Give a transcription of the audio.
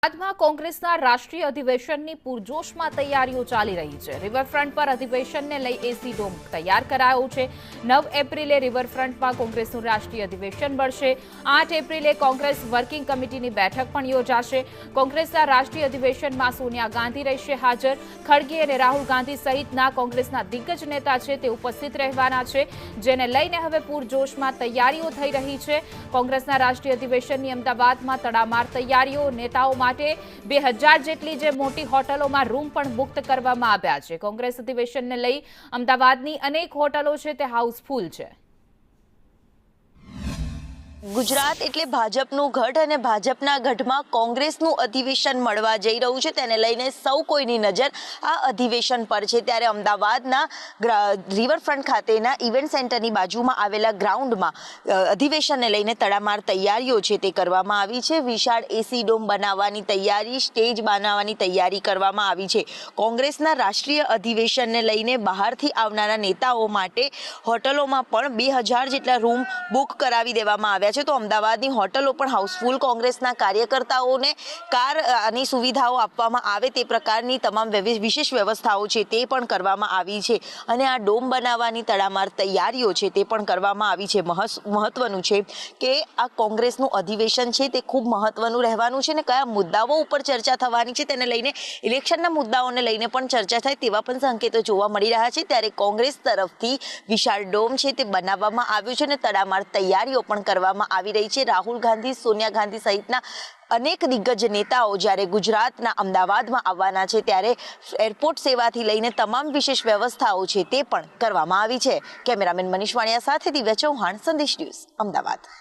બાદમાં કોંગ્રેસના રાષ્ટ્રીય અધિવેશનની પૂરજોશમાં તૈયારીઓ ચાલી રહી છે। રિવરફ્રન્ટ પર અધિવેશનને લઈ એસી ડોમ તૈયાર કરાયો છે। 9 એપ્રિલે રિવરફ્રન્ટમાં કોંગ્રેસનું રાષ્ટ્રીય અધિવેશન મળશે। 8 એપ્રિલે કોંગ્રેસ વર્કિંગ કમિટીની બેઠક પણ યોજાશે। કોંગ્રેસના રાષ્ટ્રીય અધિવેશનમાં સોનિયા ગાંધી રહેશે હાજર। ખડગે અને રાહુલ ગાંધી સહિતના કોંગ્રેસના દિગ્ગજ નેતા છે તે ઉપસ્થિત રહેવાના છે, જેને લઈને હવે પૂરજોશમાં તૈયારીઓ થઈ રહી છે। કોંગ્રેસના રાષ્ટ્રીય અધિવેશનની અમદાવાદમાં તડામાર તૈયારીઓ નેતાઓ 2000 જેટલી જે મોટી હોટલોમાં રૂમ પણ બુક કરવામાં આવ્યા છે। કોંગ્રેસ અધિવેશનને લઈ અમદાવાદની અનેક હોટલો છે તે હાઉસફુલ છે। ગુજરાત એટલે ભાજપનું ગઢ અને ભાજપના ગઢમાં કોંગ્રેસનું અધિવેશન મળવા જઈ રહ્યું છે, તેને લઈને સૌ કોઈની નજર આ અધિવેશન પર છે। ત્યારે અમદાવાદના રિવરફ્રન્ટ ખાતેના ઇવેન્ટ સેન્ટરની બાજુમાં આવેલા ગ્રાઉન્ડમાં અધિવેશનને લઈને તડામાર તૈયારીઓ છે તે કરવામાં આવી છે। વિશાળ એસી ડોમ બનાવવાની તૈયારી, સ્ટેજ બનાવવાની તૈયારી કરવામાં આવી છે। કોંગ્રેસના રાષ્ટ્રીય અધિવેશનને લઈને બહારથી આવનારા નેતાઓ માટે હોટલોમાં પણ 2000 જેટલા રૂમ બુક કરાવી દેવામાં આવ્યા છે। તો અમદાવાદની હોટલો પણ હાઉસફુલ, કોંગ્રેસના કાર્યકર્તાઓને કારની સુવિધાઓ આપવામાં આવે તે પ્રકારની તમામ વિશેષ વ્યવસ્થાઓ છે તે પણ કરવામાં આવી છે। અને આ ડોમ બનાવવાની તડામાર તૈયારીઓ છે તે પણ કરવામાં આવી છે। મહત્વનું છે કે આ કોંગ્રેસનું અધિવેશન છે તે ખૂબ મહત્વનું રહેવાનું છે, ને કયા મુદ્દાઓ ઉપર ચર્ચા થવાની છે તેને લઈને, ઇલેક્શનના મુદ્દાઓને લઈને પણ ચર્ચા થાય તેવા પણ સંકેતો જોવા મળી રહ્યા છે। ત્યારે કોંગ્રેસ તરફથી વિશાળ ડોમ છે તે બનાવવામાં આવ્યું છે અને તડામાર તૈયારીઓ પણ કરવામાં આવી રહી છે। રાહુલ ગાંધી, સોનિયા ગાંધી સહિતના અનેક દિગ્ગજ નેતાઓ જ્યારે ગુજરાતના અમદાવાદમાં આવવાના છે ત્યારે એરપોર્ટ સેવાથી લઈને તમામ વિશેષ વ્યવસ્થાઓ છે તે પણ કરવામાં આવી છે। કેમેરામેન મનીષ વાણિયા સાથે દિવ્યા ચૌહાણ, સંદેશ ન્યૂઝ, અમદાવાદ।